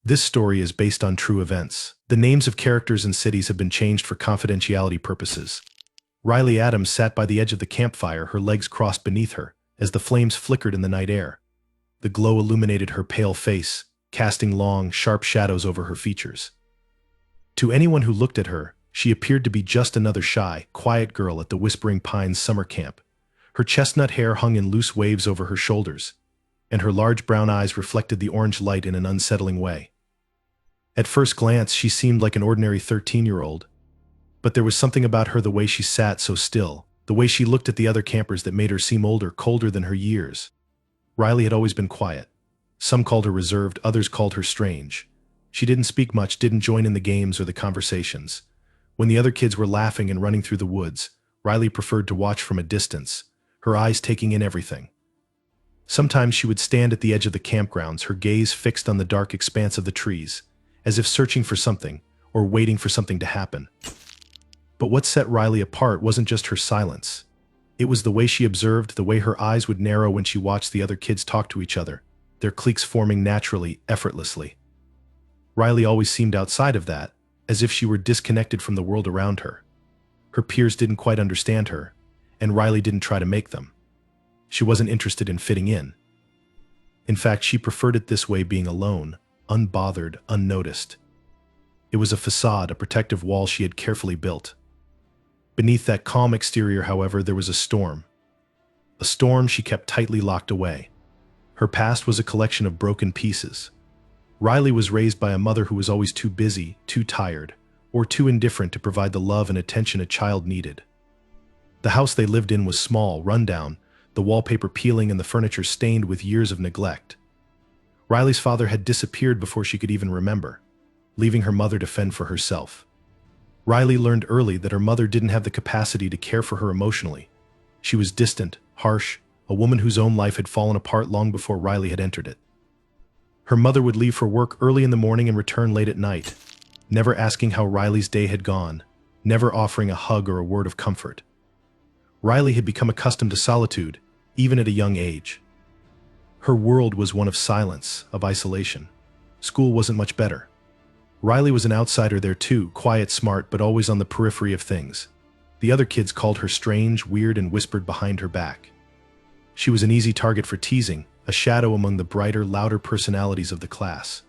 This story is based on true events. The names of characters and cities have been changed for confidentiality purposes. Riley Adams sat by the edge of the campfire, her legs crossed beneath her, as the flames flickered in the night air. The glow illuminated her pale face, casting long, sharp shadows over her features. To anyone who looked at her, she appeared to be just another shy, quiet girl at the Whispering Pines summer camp. Her chestnut hair hung in loose waves over her shoulders, and her large brown eyes reflected the orange light in an unsettling way. At first glance, she seemed like an ordinary 13-year-old, but there was something about her, the way she sat so still, the way she looked at the other campers, that made her seem older, colder than her years. Riley had always been quiet. Some called her reserved, others called her strange. She didn't speak much, didn't join in the games or the conversations. When the other kids were laughing and running through the woods, Riley preferred to watch from a distance, her eyes taking in everything. Sometimes she would stand at the edge of the campgrounds, her gaze fixed on the dark expanse of the trees, as if searching for something, or waiting for something to happen. But what set Riley apart wasn't just her silence. It was the way she observed, the way her eyes would narrow when she watched the other kids talk to each other, their cliques forming naturally, effortlessly. Riley always seemed outside of that, as if she were disconnected from the world around her. Her peers didn't quite understand her, and Riley didn't try to make them. She wasn't interested in fitting in. In fact, she preferred it this way, being alone, unbothered, unnoticed. It was a facade, a protective wall she had carefully built. Beneath that calm exterior, however, there was a storm. A storm she kept tightly locked away. Her past was a collection of broken pieces. Riley was raised by a mother who was always too busy, too tired, or too indifferent to provide the love and attention a child needed. The house they lived in was small, run down, the wallpaper peeling and the furniture stained with years of neglect. Riley's father had disappeared before she could even remember, leaving her mother to fend for herself. Riley learned early that her mother didn't have the capacity to care for her emotionally. She was distant, harsh, a woman whose own life had fallen apart long before Riley had entered it. Her mother would leave for work early in the morning and return late at night, never asking how Riley's day had gone, never offering a hug or a word of comfort. Riley had become accustomed to solitude, even at a young age. Her world was one of silence, of isolation. School wasn't much better. Riley was an outsider there too, quiet, smart, but always on the periphery of things. The other kids called her strange, weird, and whispered behind her back. She was an easy target for teasing, a shadow among the brighter, louder personalities of the class.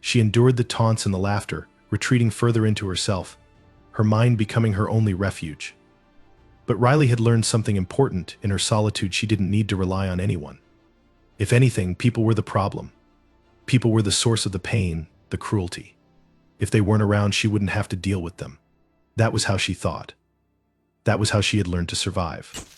She endured the taunts and the laughter, retreating further into herself, her mind becoming her only refuge. But Riley had learned something important. In her solitude, she didn't need to rely on anyone. If anything, people were the problem. People were the source of the pain, the cruelty. If they weren't around, she wouldn't have to deal with them. That was how she thought. That was how she had learned to survive.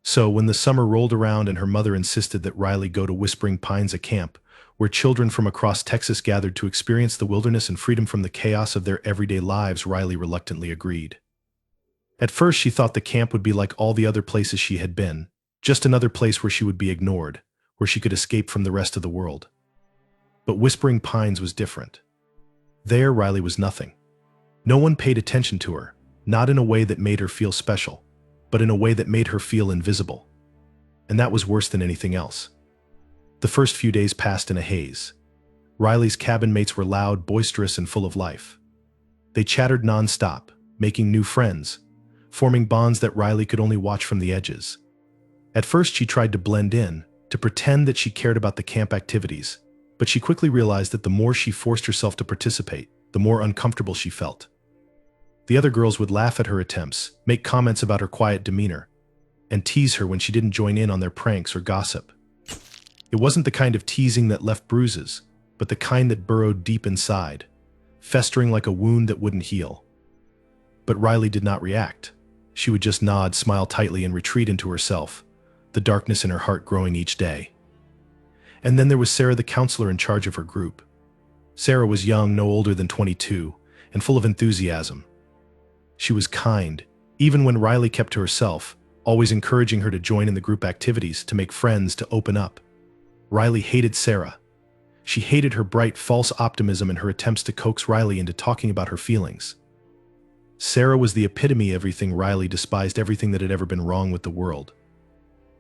So, when the summer rolled around and her mother insisted that Riley go to Whispering Pines, a camp where children from across Texas gathered to experience the wilderness and freedom from the chaos of their everyday lives, Riley reluctantly agreed. At first, she thought the camp would be like all the other places she had been, just another place where she would be ignored, where she could escape from the rest of the world. But Whispering Pines was different. There, Riley was nothing. No one paid attention to her, not in a way that made her feel special, but in a way that made her feel invisible. And that was worse than anything else. The first few days passed in a haze. Riley's cabin mates were loud, boisterous, and full of life. They chattered nonstop, making new friends, forming bonds that Riley could only watch from the edges. At first, she tried to blend in, to pretend that she cared about the camp activities, but she quickly realized that the more she forced herself to participate, the more uncomfortable she felt. The other girls would laugh at her attempts, make comments about her quiet demeanor, and tease her when she didn't join in on their pranks or gossip. It wasn't the kind of teasing that left bruises, but the kind that burrowed deep inside, festering like a wound that wouldn't heal. But Riley did not react. She would just nod, smile tightly, and retreat into herself, the darkness in her heart growing each day. And then there was Sarah, the counselor in charge of her group. Sarah was young, no older than 22, and full of enthusiasm. She was kind, even when Riley kept to herself, always encouraging her to join in the group activities, to make friends, to open up. Riley hated Sarah. She hated her bright, false optimism and her attempts to coax Riley into talking about her feelings. Sarah was the epitome of everything Riley despised, everything that had ever been wrong with the world.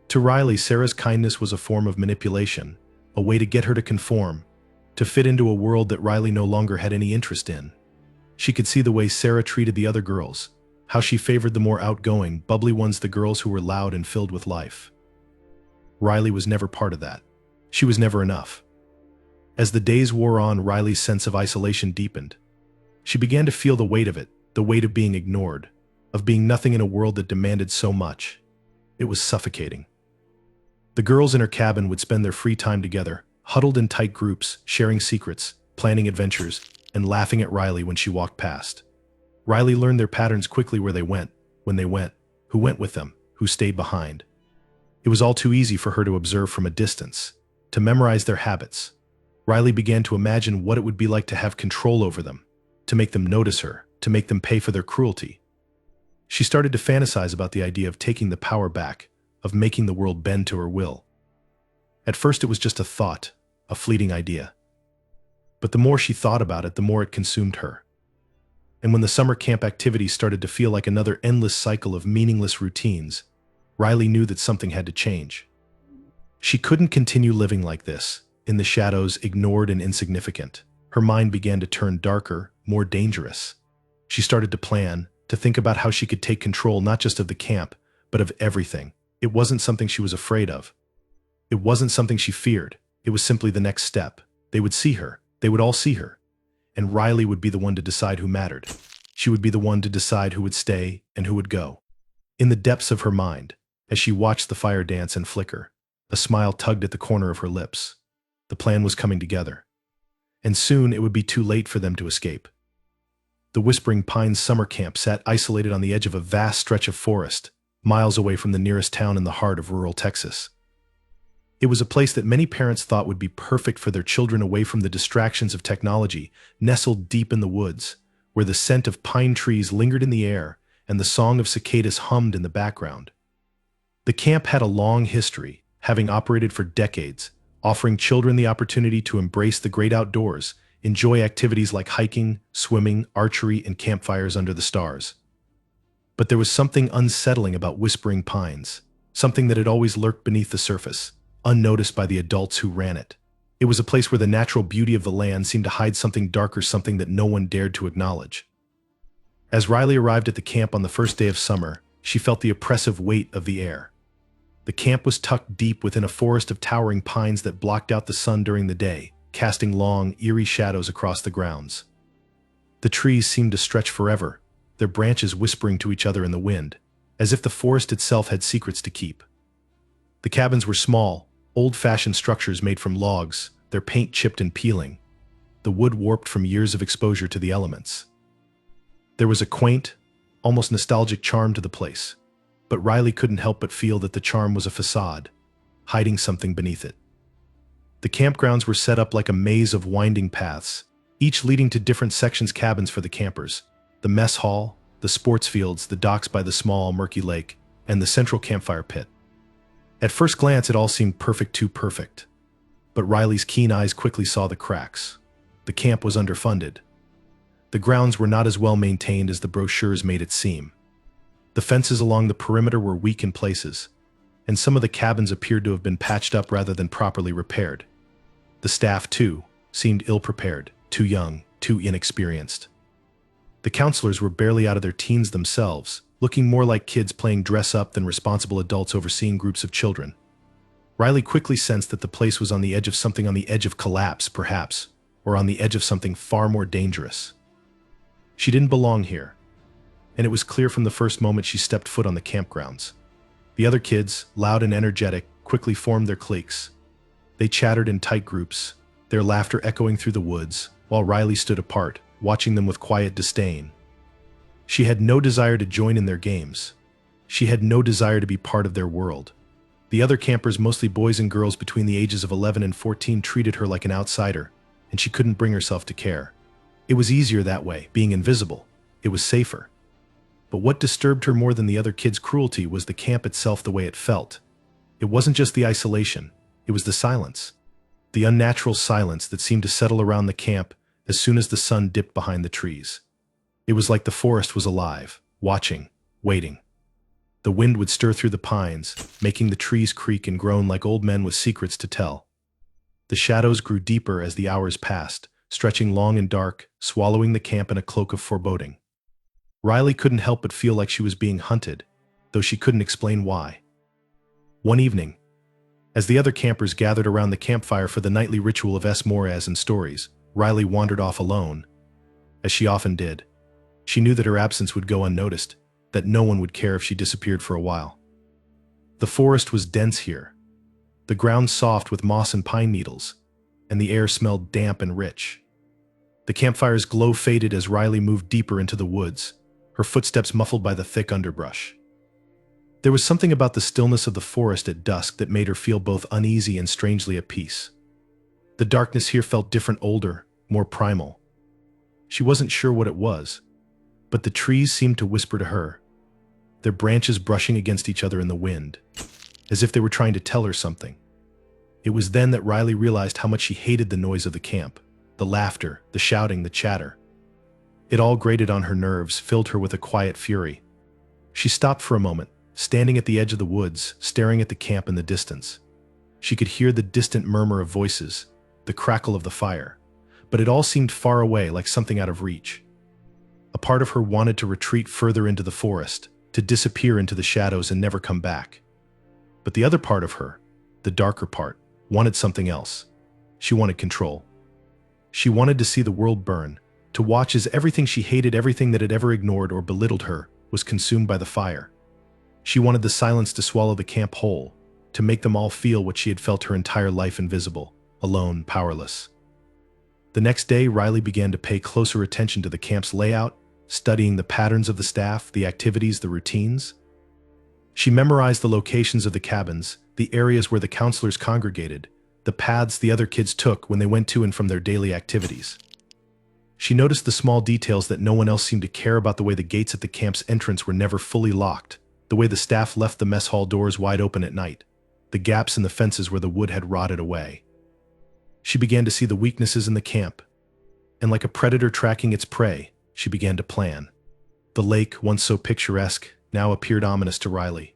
To Riley, Sarah's kindness was a form of manipulation, a way to get her to conform, to fit into a world that Riley no longer had any interest in. She could see the way Sarah treated the other girls, how she favored the more outgoing, bubbly ones, the girls who were loud and filled with life. Riley was never part of that. She was never enough. As the days wore on, Riley's sense of isolation deepened. She began to feel the weight of it, the weight of being ignored, of being nothing in a world that demanded so much. It was suffocating. The girls in her cabin would spend their free time together, huddled in tight groups, sharing secrets, planning adventures, and laughing at Riley when she walked past. Riley learned their patterns quickly: where they went, when they went, who went with them, who stayed behind. It was all too easy for her to observe from a distance, to memorize their habits. Riley began to imagine what it would be like to have control over them, to make them notice her, to make them pay for their cruelty. She started to fantasize about the idea of taking the power back, of making the world bend to her will. At first it was just a thought, a fleeting idea. But the more she thought about it, the more it consumed her. And when the summer camp activities started to feel like another endless cycle of meaningless routines, Riley knew that something had to change. She couldn't continue living like this, in the shadows, ignored and insignificant. Her mind began to turn darker, more dangerous. She started to plan, to think about how she could take control not just of the camp, but of everything. It wasn't something she was afraid of. It wasn't something she feared. It was simply the next step. They would see her. They would all see her. And Riley would be the one to decide who mattered. She would be the one to decide who would stay and who would go. In the depths of her mind, as she watched the fire dance and flicker, a smile tugged at the corner of her lips. The plan was coming together. And soon it would be too late for them to escape. The Whispering Pines summer camp sat isolated on the edge of a vast stretch of forest, miles away from the nearest town in the heart of rural Texas. It was a place that many parents thought would be perfect for their children, away from the distractions of technology, nestled deep in the woods, where the scent of pine trees lingered in the air and the song of cicadas hummed in the background. The camp had a long history, having operated for decades, offering children the opportunity to embrace the great outdoors, enjoy activities like hiking, swimming, archery, and campfires under the stars. But there was something unsettling about Whispering Pines, something that had always lurked beneath the surface, unnoticed by the adults who ran it. It was a place where the natural beauty of the land seemed to hide something darker, something that no one dared to acknowledge. As Riley arrived at the camp on the first day of summer, she felt the oppressive weight of the air. The camp was tucked deep within a forest of towering pines that blocked out the sun during the day, casting long, eerie shadows across the grounds. The trees seemed to stretch forever, their branches whispering to each other in the wind, as if the forest itself had secrets to keep. The cabins were small, old-fashioned structures made from logs, their paint chipped and peeling, the wood warped from years of exposure to the elements. There was a quaint, almost nostalgic charm to the place, but Riley couldn't help but feel that the charm was a facade, hiding something beneath it. The campgrounds were set up like a maze of winding paths, each leading to different sections: cabins for the campers, the mess hall, the sports fields, the docks by the small, murky lake, and the central campfire pit. At first glance, it all seemed perfect, too perfect. But Riley's keen eyes quickly saw the cracks. The camp was underfunded. The grounds were not as well maintained as the brochures made it seem. The fences along the perimeter were weak in places, and some of the cabins appeared to have been patched up rather than properly repaired. The staff, too, seemed ill-prepared, too young, too inexperienced. The counselors were barely out of their teens themselves, looking more like kids playing dress-up than responsible adults overseeing groups of children. Riley quickly sensed that the place was on the edge of something, on the edge of collapse, perhaps, or on the edge of something far more dangerous. She didn't belong here, and it was clear from the first moment she stepped foot on the campgrounds. The other kids, loud and energetic, quickly formed their cliques. They chattered in tight groups, their laughter echoing through the woods, while Riley stood apart, watching them with quiet disdain. She had no desire to join in their games. She had no desire to be part of their world. The other campers, mostly boys and girls between the ages of 11 and 14, treated her like an outsider, and she couldn't bring herself to care. It was easier that way, being invisible. It was safer. But what disturbed her more than the other kids' cruelty was the camp itself, the way it felt. It wasn't just the isolation, it was the silence. The unnatural silence that seemed to settle around the camp as soon as the sun dipped behind the trees. It was like the forest was alive, watching, waiting. The wind would stir through the pines, making the trees creak and groan like old men with secrets to tell. The shadows grew deeper as the hours passed, stretching long and dark, swallowing the camp in a cloak of foreboding. Riley couldn't help but feel like she was being hunted, though she couldn't explain why. One evening, as the other campers gathered around the campfire for the nightly ritual of Mores and stories, Riley wandered off alone. As she often did, she knew that her absence would go unnoticed, that no one would care if she disappeared for a while. The forest was dense here, the ground soft with moss and pine needles, and the air smelled damp and rich. The campfire's glow faded as Riley moved deeper into the woods, her footsteps muffled by the thick underbrush. There was something about the stillness of the forest at dusk that made her feel both uneasy and strangely at peace. The darkness here felt different, older, more primal. She wasn't sure what it was, but the trees seemed to whisper to her, their branches brushing against each other in the wind, as if they were trying to tell her something. It was then that Riley realized how much she hated the noise of the camp, the laughter, the shouting, the chatter. It all grated on her nerves, filled her with a quiet fury. She stopped for a moment, standing at the edge of the woods, staring at the camp in the distance. She could hear the distant murmur of voices, the crackle of the fire, but it all seemed far away, like something out of reach. A part of her wanted to retreat further into the forest, to disappear into the shadows and never come back. But the other part of her, the darker part, wanted something else. She wanted control. She wanted to see the world burn, to watch as everything she hated, everything that had ever ignored or belittled her, was consumed by the fire. She wanted the silence to swallow the camp whole, to make them all feel what she had felt her entire life, invisible, alone, powerless. The next day, Riley began to pay closer attention to the camp's layout, studying the patterns of the staff, the activities, the routines. She memorized the locations of the cabins, the areas where the counselors congregated, the paths the other kids took when they went to and from their daily activities. She noticed the small details that no one else seemed to care about, the way the gates at the camp's entrance were never fully locked, the way the staff left the mess hall doors wide open at night, the gaps in the fences where the wood had rotted away. She began to see the weaknesses in the camp, and like a predator tracking its prey, she began to plan. The lake, once so picturesque, now appeared ominous to Riley.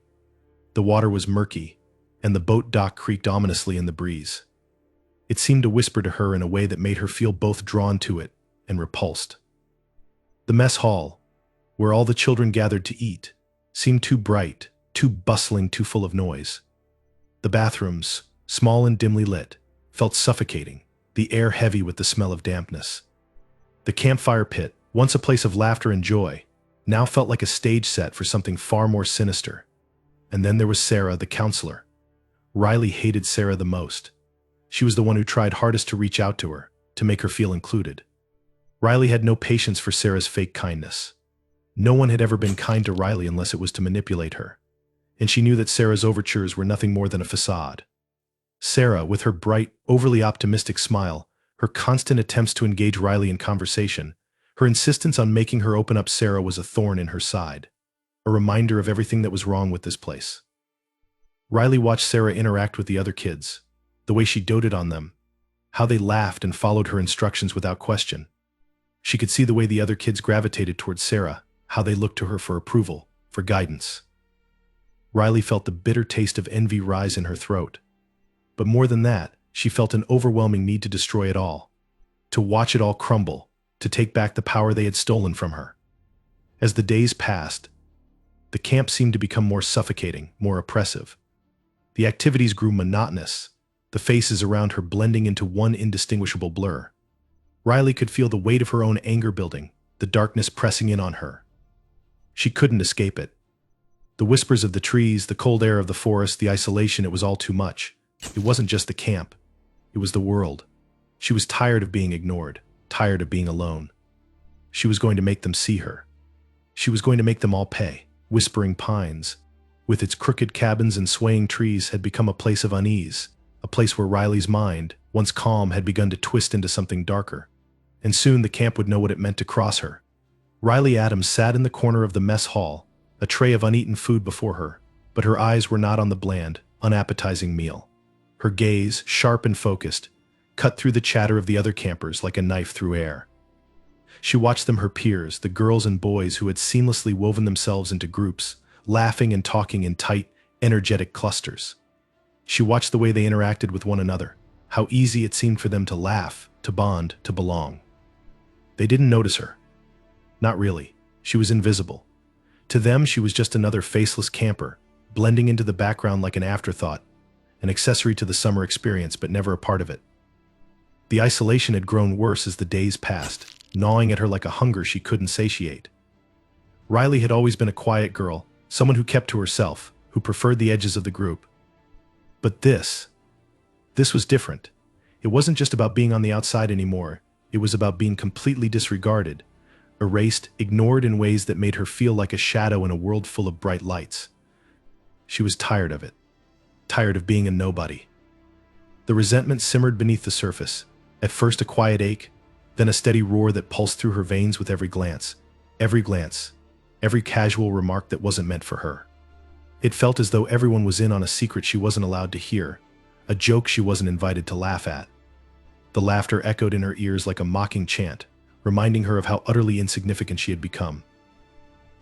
The water was murky, and the boat dock creaked ominously in the breeze. It seemed to whisper to her in a way that made her feel both drawn to it and repulsed. The mess hall, where all the children gathered to eat, seemed too bright, too bustling, too full of noise. The bathrooms, small and dimly lit, felt suffocating, the air heavy with the smell of dampness. The campfire pit, once a place of laughter and joy, now felt like a stage set for something far more sinister. And then there was Sarah, the counselor. Riley hated Sarah the most. She was the one who tried hardest to reach out to her, to make her feel included. Riley had no patience for Sarah's fake kindness. No one had ever been kind to Riley unless it was to manipulate her, and she knew that Sarah's overtures were nothing more than a facade. Sarah, with her bright, overly optimistic smile, her constant attempts to engage Riley in conversation, her insistence on making her open up, Sarah was a thorn in her side, a reminder of everything that was wrong with this place. Riley watched Sarah interact with the other kids, the way she doted on them, how they laughed and followed her instructions without question. She could see the way the other kids gravitated towards Sarah, how they looked to her for approval, for guidance. Riley felt the bitter taste of envy rise in her throat. But more than that, she felt an overwhelming need to destroy it all, to watch it all crumble, to take back the power they had stolen from her. As the days passed, the camp seemed to become more suffocating, more oppressive. The activities grew monotonous, the faces around her blending into one indistinguishable blur. Riley could feel the weight of her own anger building, the darkness pressing in on her. She couldn't escape it. The whispers of the trees, the cold air of the forest, the isolation, it was all too much. It wasn't just the camp. It was the world. She was tired of being ignored, tired of being alone. She was going to make them see her. She was going to make them all pay. Whispering Pines, with its crooked cabins and swaying trees, had become a place of unease, a place where Riley's mind, once calm, had begun to twist into something darker. And soon the camp would know what it meant to cross her. Riley Adams sat in the corner of the mess hall, a tray of uneaten food before her, but her eyes were not on the bland, unappetizing meal. Her gaze, sharp and focused, cut through the chatter of the other campers like a knife through air. She watched them, her peers, the girls and boys who had seamlessly woven themselves into groups, laughing and talking in tight, energetic clusters. She watched the way they interacted with one another, how easy it seemed for them to laugh, to bond, to belong. They didn't notice her. Not really. She was invisible. To them, she was just another faceless camper, blending into the background like an afterthought, an accessory to the summer experience but never a part of it. The isolation had grown worse as the days passed, gnawing at her like a hunger she couldn't satiate. Riley had always been a quiet girl, someone who kept to herself, who preferred the edges of the group. But this was different. It wasn't just about being on the outside anymore. It was about being completely disregarded, erased, ignored in ways that made her feel like a shadow in a world full of bright lights. She was tired of it, tired of being a nobody. The resentment simmered beneath the surface, at first a quiet ache, then a steady roar that pulsed through her veins with every glance, every casual remark that wasn't meant for her. It felt as though everyone was in on a secret she wasn't allowed to hear, a joke she wasn't invited to laugh at. The laughter echoed in her ears like a mocking chant, reminding her of how utterly insignificant she had become.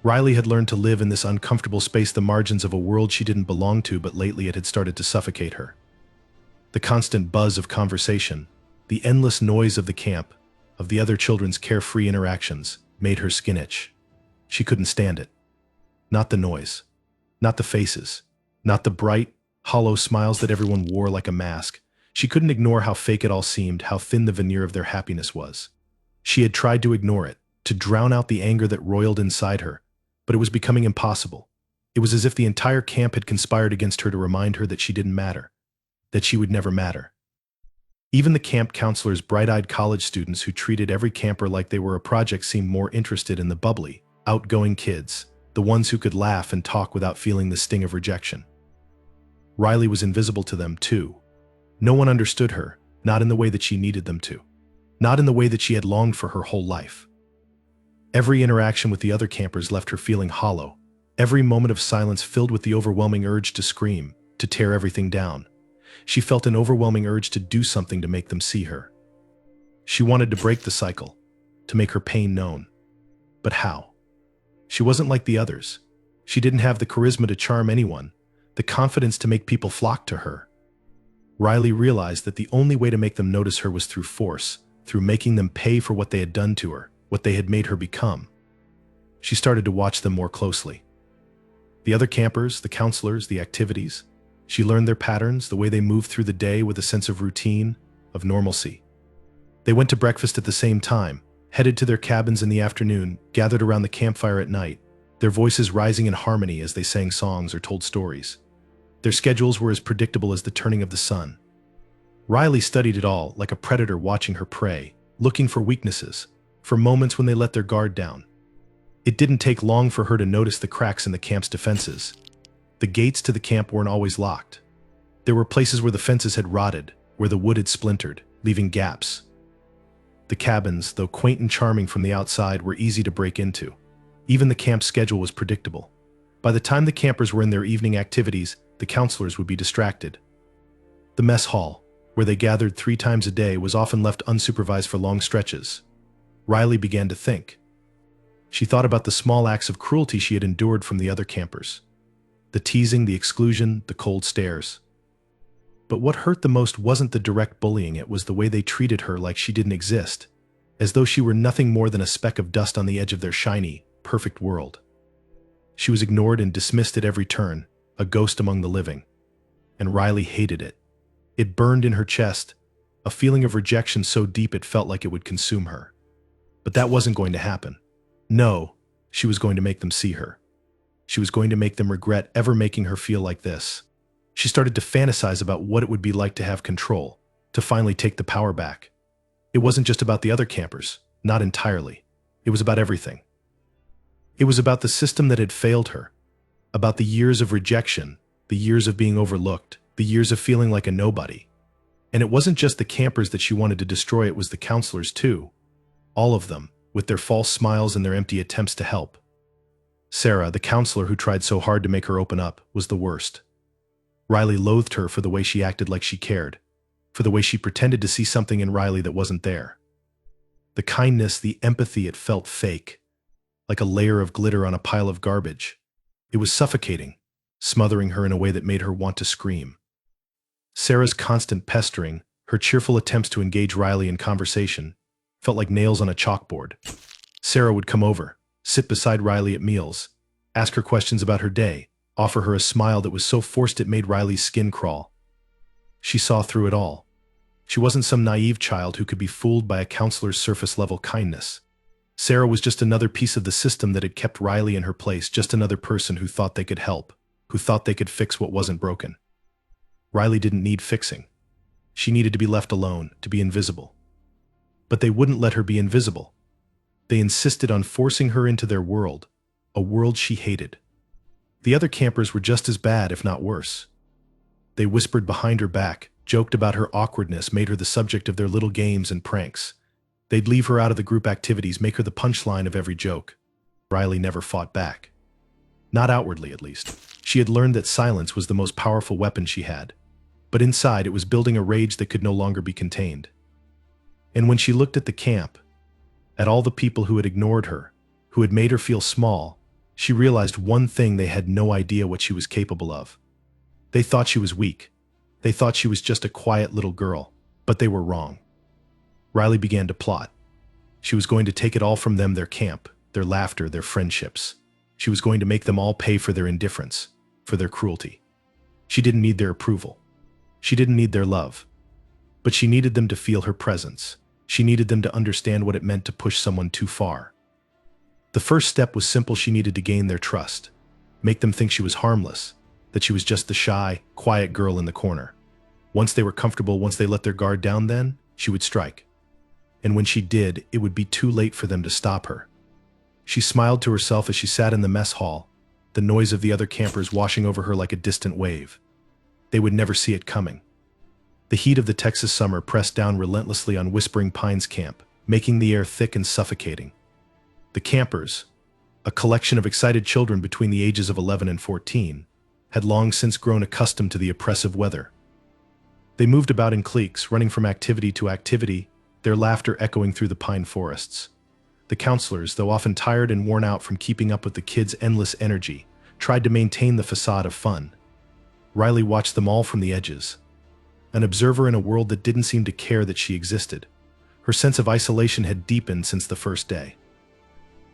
Riley had learned to live in this uncomfortable space, the margins of a world she didn't belong to, but lately it had started to suffocate her. The constant buzz of conversation, the endless noise of the camp, of the other children's carefree interactions, made her skin itch. She couldn't stand it. Not the noise, not the faces, not the bright, hollow smiles that everyone wore like a mask. She couldn't ignore how fake it all seemed, how thin the veneer of their happiness was. She had tried to ignore it, to drown out the anger that roiled inside her, but it was becoming impossible. It was as if the entire camp had conspired against her to remind her that she didn't matter, that she would never matter. Even the camp counselors, bright-eyed college students who treated every camper like they were a project, seemed more interested in the bubbly, outgoing kids, the ones who could laugh and talk without feeling the sting of rejection. Riley was invisible to them, too. No one understood her, not in the way that she needed them to, not in the way that she had longed for her whole life. Every interaction with the other campers left her feeling hollow, every moment of silence filled with the overwhelming urge to scream, to tear everything down. She felt an overwhelming urge to do something to make them see her. She wanted to break the cycle, to make her pain known. But how? She wasn't like the others. She didn't have the charisma to charm anyone, the confidence to make people flock to her. Riley realized that the only way to make them notice her was through force, through making them pay for what they had done to her, what they had made her become. She started to watch them more closely. The other campers, the counselors, the activities. She learned their patterns, the way they moved through the day with a sense of routine, of normalcy. They went to breakfast at the same time, headed to their cabins in the afternoon, gathered around the campfire at night, their voices rising in harmony as they sang songs or told stories. Their schedules were as predictable as the turning of the sun. Riley studied it all like a predator watching her prey, looking for weaknesses, for moments when they let their guard down. It didn't take long for her to notice the cracks in the camp's defenses. The gates to the camp weren't always locked. There were places where the fences had rotted, where the wood had splintered, leaving gaps. The cabins, though quaint and charming from the outside, were easy to break into. Even the camp's schedule was predictable. By the time the campers were in their evening activities, the counselors would be distracted. The mess hall, where they gathered 3 times a day, was often left unsupervised for long stretches. Riley began to think. She thought about the small acts of cruelty she had endured from the other campers. The teasing, the exclusion, the cold stares. But what hurt the most wasn't the direct bullying, it was the way they treated her like she didn't exist, as though she were nothing more than a speck of dust on the edge of their shiny, perfect world. She was ignored and dismissed at every turn, a ghost among the living. And Riley hated it. It burned in her chest, a feeling of rejection so deep it felt like it would consume her. But that wasn't going to happen. No, she was going to make them see her. She was going to make them regret ever making her feel like this. She started to fantasize about what it would be like to have control, to finally take the power back. It wasn't just about the other campers, not entirely. It was about everything. It was about the system that had failed her, about the years of rejection, the years of being overlooked, the years of feeling like a nobody. And it wasn't just the campers that she wanted to destroy, it was the counselors too. All of them, with their false smiles and their empty attempts to help. Sarah, the counselor who tried so hard to make her open up, was the worst. Riley loathed her for the way she acted like she cared, for the way she pretended to see something in Riley that wasn't there. The kindness, the empathy, it felt fake, like a layer of glitter on a pile of garbage. It was suffocating, smothering her in a way that made her want to scream. Sarah's constant pestering, Her cheerful attempts to engage Riley in conversation felt like nails on a chalkboard. Sarah would come over, sit beside Riley at meals, ask her questions about her day, offer her a smile that was so forced it made Riley's skin crawl. She saw through it all. She wasn't some naive child who could be fooled by a counselor's surface-level kindness. Sarah was just another piece of the system that had kept Riley in her place, just another person who thought they could help, who thought they could fix what wasn't broken. Riley didn't need fixing. She needed to be left alone, to be invisible. But they wouldn't let her be invisible. They insisted on forcing her into their world, a world she hated. The other campers were just as bad, if not worse. They whispered behind her back, joked about her awkwardness, made her the subject of their little games and pranks. They'd leave her out of the group activities, make her the punchline of every joke. Riley never fought back. Not outwardly, at least. She had learned that silence was the most powerful weapon she had. But inside, it was building a rage that could no longer be contained. And when she looked at the camp, at all the people who had ignored her, who had made her feel small, she realized one thing: they had no idea what she was capable of. They thought she was weak. They thought she was just a quiet little girl, but they were wrong. Riley began to plot. She was going to take it all from them, their camp, their laughter, their friendships. She was going to make them all pay for their indifference, for their cruelty. She didn't need their approval. She didn't need their love. But she needed them to feel her presence. She needed them to understand what it meant to push someone too far. The first step was simple. She needed to gain their trust, make them think she was harmless, that she was just the shy, quiet girl in the corner. Once they were comfortable, once they let their guard down, then she would strike. And when she did, it would be too late for them to stop her. She smiled to herself as she sat in the mess hall, the noise of the other campers washing over her like a distant wave. They would never see it coming. The heat of the Texas summer pressed down relentlessly on Whispering Pines Camp, making the air thick and suffocating. The campers, a collection of excited children between the ages of 11 and 14, had long since grown accustomed to the oppressive weather. They moved about in cliques, running from activity to activity, their laughter echoing through the pine forests. The counselors, though often tired and worn out from keeping up with the kids' endless energy, tried to maintain the facade of fun. Riley watched them all from the edges, an observer in a world that didn't seem to care that she existed. Her sense of isolation had deepened since the first day.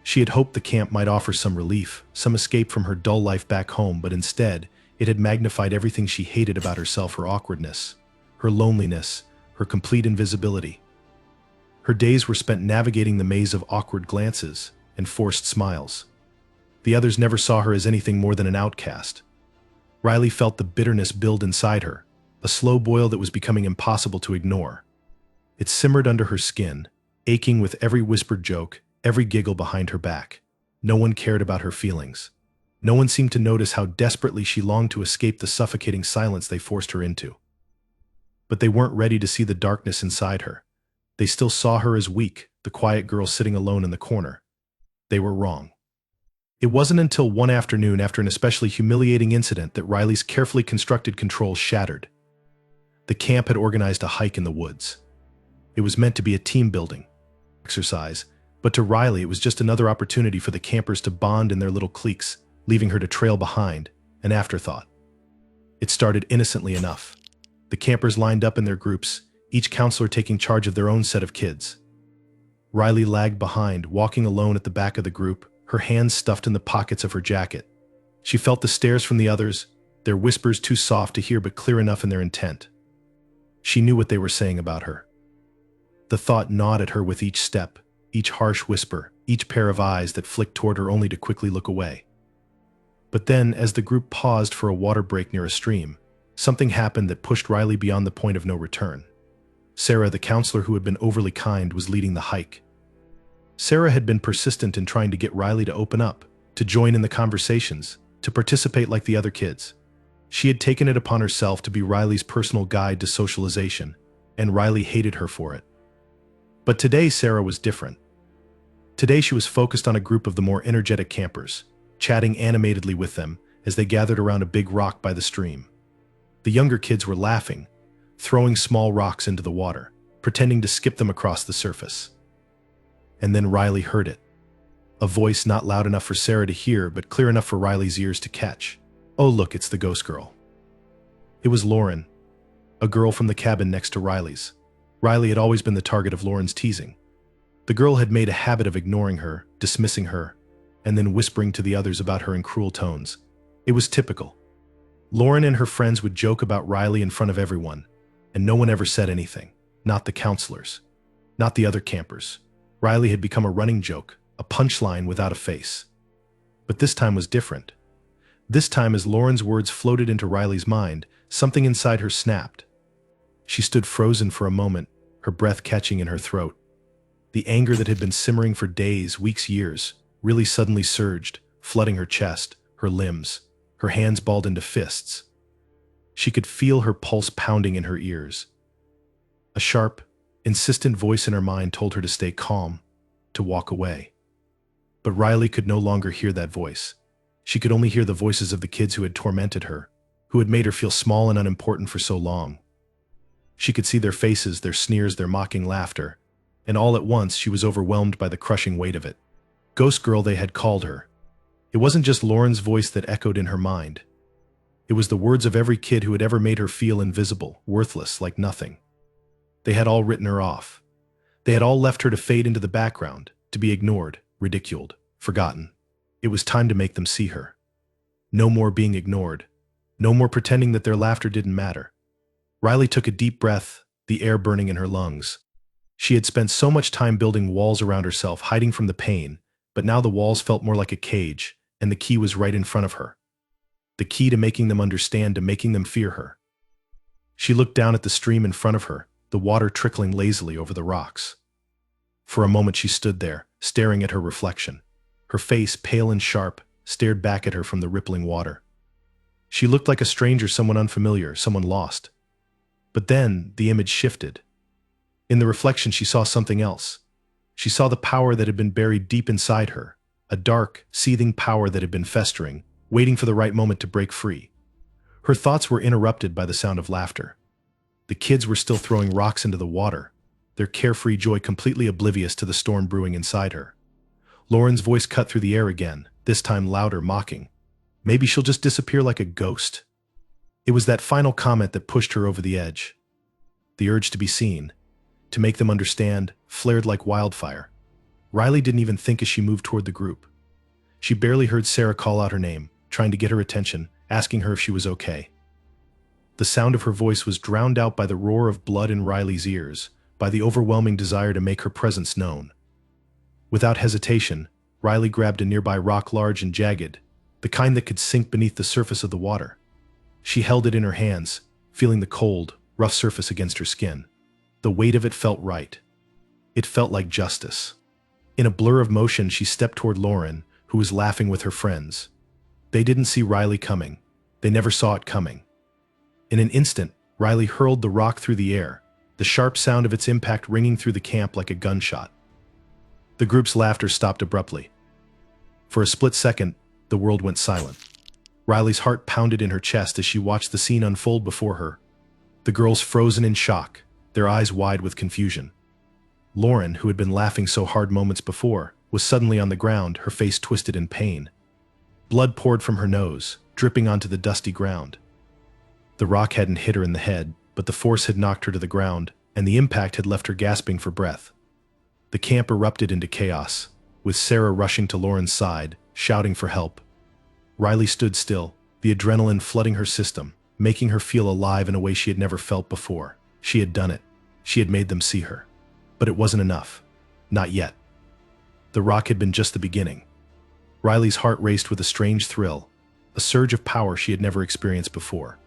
She had hoped the camp might offer some relief, some escape from her dull life back home, but instead, it had magnified everything she hated about herself: her awkwardness, her loneliness, her complete invisibility. Her days were spent navigating the maze of awkward glances and forced smiles. The others never saw her as anything more than an outcast. Riley felt the bitterness build inside her, a slow boil that was becoming impossible to ignore. It simmered under her skin, aching with every whispered joke, every giggle behind her back. No one cared about her feelings. No one seemed to notice how desperately she longed to escape the suffocating silence they forced her into. But they weren't ready to see the darkness inside her. They still saw her as weak, the quiet girl sitting alone in the corner. They were wrong. It wasn't until one afternoon, after an especially humiliating incident, that Riley's carefully constructed controls shattered. The camp had organized a hike in the woods. It was meant to be a team-building exercise, but to Riley it was just another opportunity for the campers to bond in their little cliques, leaving her to trail behind, an afterthought. It started innocently enough. The campers lined up in their groups, each counselor taking charge of their own set of kids. Riley lagged behind, walking alone at the back of the group, her hands stuffed in the pockets of her jacket. She felt the stares from the others, their whispers too soft to hear but clear enough in their intent. She knew what they were saying about her. The thought gnawed at her with each step, each harsh whisper, each pair of eyes that flicked toward her only to quickly look away. But then, as the group paused for a water break near a stream, something happened that pushed Riley beyond the point of no return. Sarah, the counselor who had been overly kind, was leading the hike. Sarah had been persistent in trying to get Riley to open up, to join in the conversations, to participate like the other kids. She had taken it upon herself to be Riley's personal guide to socialization, and Riley hated her for it. But today Sarah was different. Today she was focused on a group of the more energetic campers, chatting animatedly with them as they gathered around a big rock by the stream. The younger kids were laughing, throwing small rocks into the water, pretending to skip them across the surface. And then Riley heard it. A voice not loud enough for Sarah to hear, but clear enough for Riley's ears to catch. "Oh look, it's the ghost girl." It was Lauren, a girl from the cabin next to Riley's. Riley had always been the target of Lauren's teasing. The girl had made a habit of ignoring her, dismissing her, and then whispering to the others about her in cruel tones. It was typical. Lauren and her friends would joke about Riley in front of everyone, and no one ever said anything. Not the counselors. Not the other campers. Riley had become a running joke, a punchline without a face. But this time was different. This time, as Lauren's words floated into Riley's mind, something inside her snapped. She stood frozen for a moment, her breath catching in her throat. The anger that had been simmering for days, weeks, years, really suddenly surged, flooding her chest, her limbs, her hands balled into fists. She could feel her pulse pounding in her ears. A sharp, insistent voice in her mind told her to stay calm, to walk away. But Riley could no longer hear that voice. She could only hear the voices of the kids who had tormented her, who had made her feel small and unimportant for so long. She could see their faces, their sneers, their mocking laughter, and all at once she was overwhelmed by the crushing weight of it. Ghost Girl, they had called her. It wasn't just Lauren's voice that echoed in her mind. It was the words of every kid who had ever made her feel invisible, worthless, like nothing. They had all written her off. They had all left her to fade into the background, to be ignored, ridiculed, forgotten. It was time to make them see her. No more being ignored. No more pretending that their laughter didn't matter. Riley took a deep breath, the air burning in her lungs. She had spent so much time building walls around herself, hiding from the pain, but now the walls felt more like a cage, and the key was right in front of her. The key to making them understand, to making them fear her. She looked down at the stream in front of her, the water trickling lazily over the rocks. For a moment she stood there, staring at her reflection. Her face, pale and sharp, stared back at her from the rippling water. She looked like a stranger, someone unfamiliar, someone lost. But then the image shifted. In the reflection she saw something else. She saw the power that had been buried deep inside her, a dark, seething power that had been festering, waiting for the right moment to break free. Her thoughts were interrupted by the sound of laughter. The kids were still throwing rocks into the water, their carefree joy completely oblivious to the storm brewing inside her. Lauren's voice cut through the air again, this time louder, mocking. Maybe she'll just disappear like a ghost. It was that final comment that pushed her over the edge. The urge to be seen, to make them understand, flared like wildfire. Riley didn't even think as she moved toward the group. She barely heard Sarah call out her name, trying to get her attention, asking her if she was okay. The sound of her voice was drowned out by the roar of blood in Riley's ears, by the overwhelming desire to make her presence known. Without hesitation, Riley grabbed a nearby rock, large and jagged, the kind that could sink beneath the surface of the water. She held it in her hands, feeling the cold, rough surface against her skin. The weight of it felt right. It felt like justice. In a blur of motion, she stepped toward Lauren, who was laughing with her friends. They didn't see Riley coming. They never saw it coming. In an instant, Riley hurled the rock through the air, the sharp sound of its impact ringing through the camp like a gunshot. The group's laughter stopped abruptly. For a split second, the world went silent. Riley's heart pounded in her chest as she watched the scene unfold before her. The girls frozen in shock, their eyes wide with confusion. Lauren, who had been laughing so hard moments before, was suddenly on the ground, her face twisted in pain. Blood poured from her nose, dripping onto the dusty ground. The rock hadn't hit her in the head, but the force had knocked her to the ground, and the impact had left her gasping for breath. The camp erupted into chaos, with Sarah rushing to Lauren's side, shouting for help. Riley stood still, the adrenaline flooding her system, making her feel alive in a way she had never felt before. She had done it. She had made them see her. But it wasn't enough. Not yet. The rock had been just the beginning. Riley's heart raced with a strange thrill, a surge of power she had never experienced before.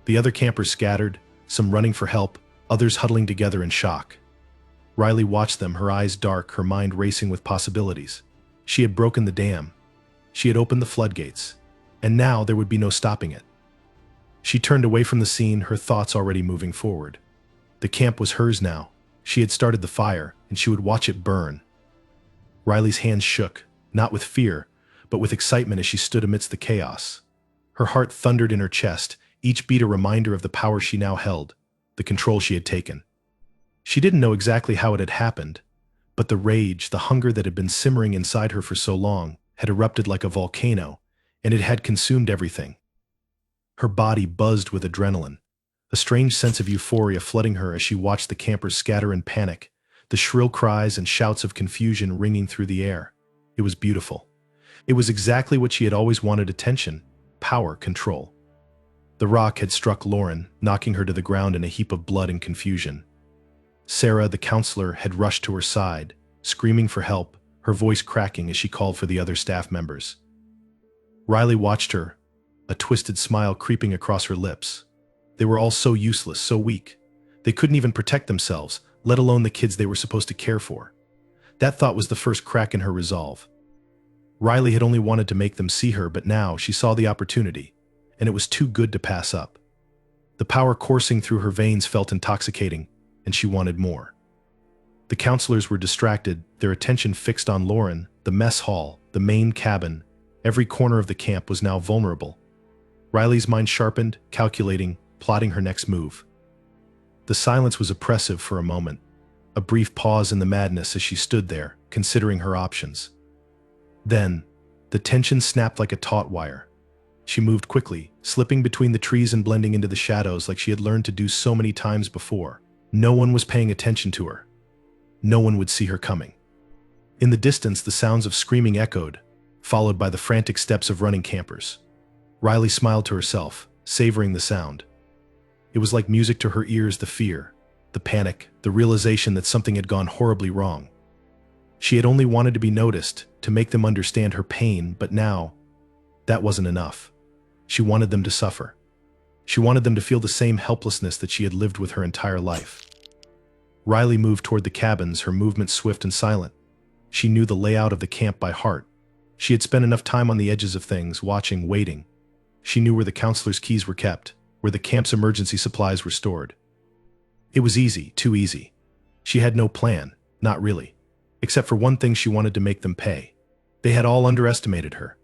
The other campers scattered, some running for help, others huddling together in shock. Riley watched them, her eyes dark, her mind racing with possibilities. She had broken the dam. She had opened the floodgates. And now there would be no stopping it. She turned away from the scene, her thoughts already moving forward. The camp was hers now. She had started the fire, and she would watch it burn. Riley's hands shook, not with fear, but with excitement as she stood amidst the chaos. Her heart thundered in her chest, each beat a reminder of the power she now held, the control she had taken. She didn't know exactly how it had happened, but the rage, the hunger that had been simmering inside her for so long, had erupted like a volcano, and it had consumed everything. Her body buzzed with adrenaline. a strange sense of euphoria flooding her as she watched the campers scatter in panic, the shrill cries and shouts of confusion ringing through the air. It was beautiful. It was exactly what she had always wanted: attention, power, control. The rock had struck Lauren, knocking her to the ground in a heap of blood and confusion. Sarah, the counselor, had rushed to her side, screaming for help, her voice cracking as she called for the other staff members. Riley watched her, a twisted smile creeping across her lips. They were all so useless, so weak. They couldn't even protect themselves, let alone the kids they were supposed to care for. That thought was the first crack in her resolve. Riley had only wanted to make them see her, but now she saw the opportunity, and it was too good to pass up. The power coursing through her veins felt intoxicating, and she wanted more. The counselors were distracted, their attention fixed on Lauren, the mess hall, the main cabin. Every corner of the camp was now vulnerable. Riley's mind sharpened, calculating, plotting her next move. The silence was oppressive for a moment, a brief pause in the madness as she stood there, considering her options. Then, the tension snapped like a taut wire. She moved quickly, slipping between the trees and blending into the shadows like she had learned to do so many times before. No one was paying attention to her. No one would see her coming. In the distance, the sounds of screaming echoed, followed by the frantic steps of running campers. Riley smiled to herself, savoring the sound. It was like music to her ears: the fear, the panic, the realization that something had gone horribly wrong. She had only wanted to be noticed, to make them understand her pain, but now, that wasn't enough. She wanted them to suffer. She wanted them to feel the same helplessness that she had lived with her entire life. Riley moved toward the cabins, her movements swift and silent. She knew the layout of the camp by heart. She had spent enough time on the edges of things, watching, waiting. She knew where the counselors' keys were kept, where the camp's emergency supplies were stored. It was easy, too easy. She had no plan, not really. Except for one thing: she wanted to make them pay. They had all underestimated her.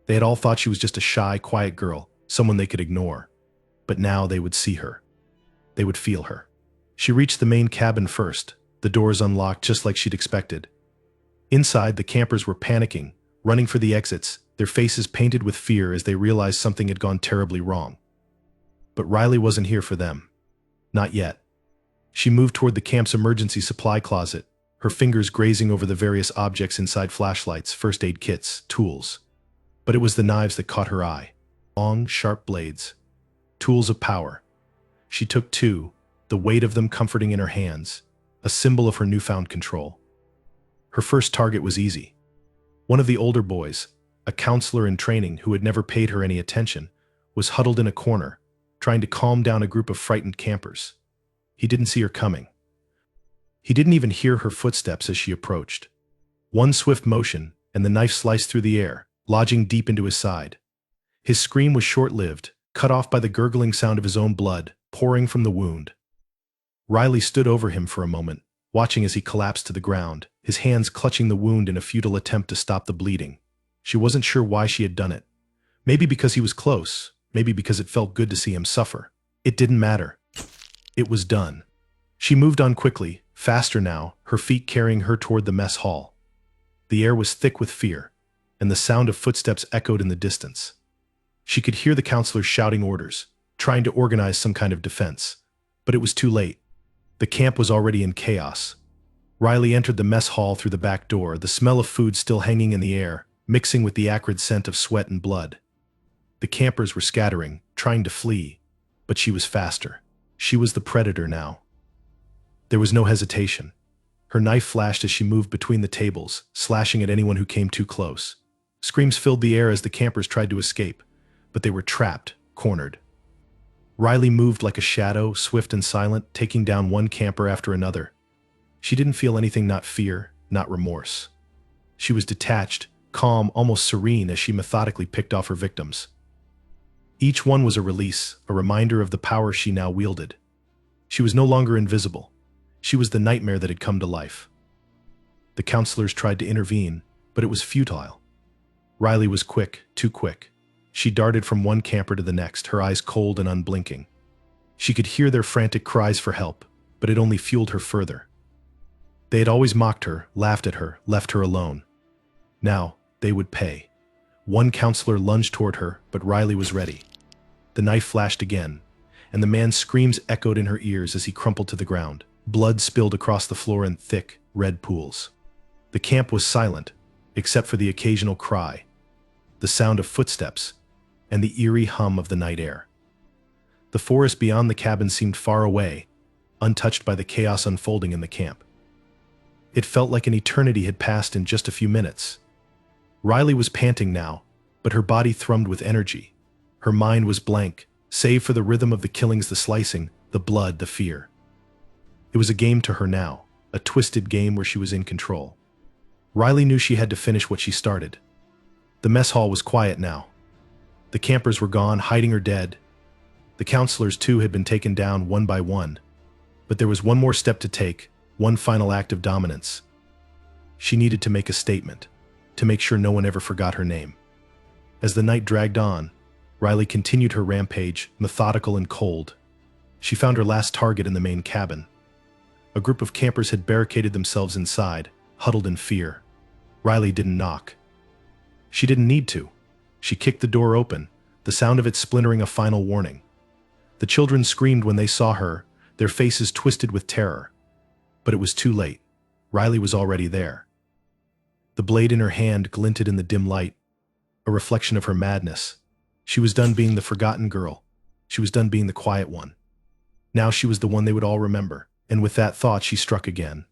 They had all thought she was just a shy, quiet girl, someone they could ignore. But now they would see her. They would feel her. She reached the main cabin first, the doors unlocked just like she'd expected. Inside, the campers were panicking, running for the exits, their faces painted with fear as they realized something had gone terribly wrong. But Riley wasn't here for them. Not yet. She moved toward the camp's emergency supply closet, her fingers grazing over the various objects inside: flashlights, first aid kits, tools. But it was the knives that caught her eye. Long, sharp blades. Tools of power. She took two, the weight of them comforting in her hands, a symbol of her newfound control. Her first target was easy. One of the older boys, a counselor in training who had never paid her any attention, was huddled in a corner, trying to calm down a group of frightened campers. He didn't see her coming. He didn't even hear her footsteps as she approached. One swift motion, and the knife sliced through the air, lodging deep into his side. His scream was short-lived, cut off by the gurgling sound of his own blood pouring from the wound. Riley stood over him for a moment, watching as he collapsed to the ground, his hands clutching the wound in a futile attempt to stop the bleeding. She wasn't sure why she had done it. Maybe because he was close, maybe because it felt good to see him suffer. It didn't matter. It was done. She moved on quickly, faster now, her feet carrying her toward the mess hall. The air was thick with fear, and the sound of footsteps echoed in the distance. She could hear the counselors shouting orders, trying to organize some kind of defense. But it was too late. The camp was already in chaos. Riley entered the mess hall through the back door, the smell of food still hanging in the air, mixing with the acrid scent of sweat and blood. The campers were scattering, trying to flee, but she was faster. She was the predator now. There was no hesitation. Her knife flashed as she moved between the tables, slashing at anyone who came too close. Screams filled the air as the campers tried to escape, but they were trapped, cornered. Riley moved like a shadow, swift and silent, taking down one camper after another. She didn't feel anything: not fear, not remorse. She was detached, calm, almost serene as she methodically picked off her victims. Each one was a release, a reminder of the power she now wielded. She was no longer invisible. She was the nightmare that had come to life. The counselors tried to intervene, but it was futile. Riley was quick, too quick. She darted from one camper to the next, her eyes cold and unblinking. She could hear their frantic cries for help, but it only fueled her further. They had always mocked her, laughed at her, left her alone. Now, they would pay. One counselor lunged toward her, but Riley was ready. The knife flashed again, and the man's screams echoed in her ears as he crumpled to the ground. Blood spilled across the floor in thick, red pools. The camp was silent, except for the occasional cry, the sound of footsteps, and the eerie hum of the night air. The forest beyond the cabin seemed far away, untouched by the chaos unfolding in the camp. It felt like an eternity had passed in just a few minutes. Riley was panting now, but her body thrummed with energy. Her mind was blank, save for the rhythm of the killings, the slicing, the blood, the fear. It was a game to her now, a twisted game where she was in control. Riley knew she had to finish what she started. The mess hall was quiet now. The campers were gone, hiding or dead. The counselors, too, had been taken down one by one. But there was one more step to take, one final act of dominance. She needed to make a statement, to make sure no one ever forgot her name. As the night dragged on, Riley continued her rampage, methodical and cold. She found her last target in the main cabin. A group of campers had barricaded themselves inside, huddled in fear. Riley didn't knock. She didn't need to. She kicked the door open, the sound of it splintering a final warning. The children screamed when they saw her, their faces twisted with terror. But it was too late. Riley was already there. The blade in her hand glinted in the dim light, a reflection of her madness. She was done being the forgotten girl. She was done being the quiet one. Now she was the one they would all remember, and with that thought she struck again.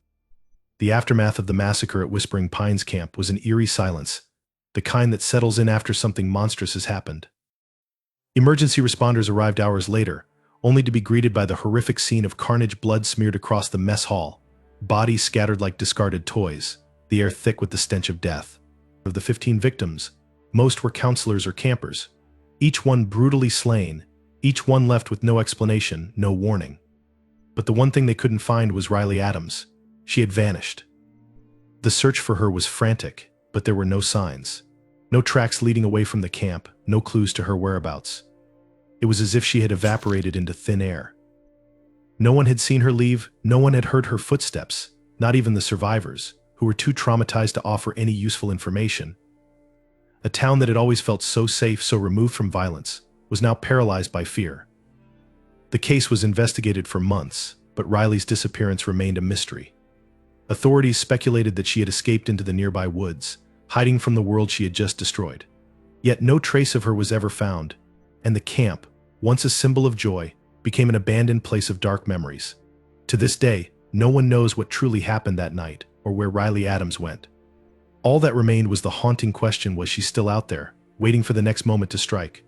The aftermath of the massacre at Whispering Pines Camp was an eerie silence, the kind that settles in after something monstrous has happened. Emergency responders arrived hours later, only to be greeted by the horrific scene of carnage, blood smeared across the mess hall, bodies scattered like discarded toys, the air thick with the stench of death. Of the 15 victims, most were counselors or campers, each one brutally slain, each one left with no explanation, no warning. But the one thing they couldn't find was Riley Adams. She had vanished. The search for her was frantic, but there were no signs. No tracks leading away from the camp, no clues to her whereabouts. It was as if she had evaporated into thin air. No one had seen her leave, no one had heard her footsteps, not even the survivors, who were too traumatized to offer any useful information. A town that had always felt so safe, so removed from violence, was now paralyzed by fear. The case was investigated for months, but Riley's disappearance remained a mystery. Authorities speculated that she had escaped into the nearby woods, hiding from the world she had just destroyed. Yet no trace of her was ever found, and the camp, once a symbol of joy, became an abandoned place of dark memories. To this day, no one knows what truly happened that night or where Riley Adams went. All that remained was the haunting question: was she still out there, waiting for the next moment to strike?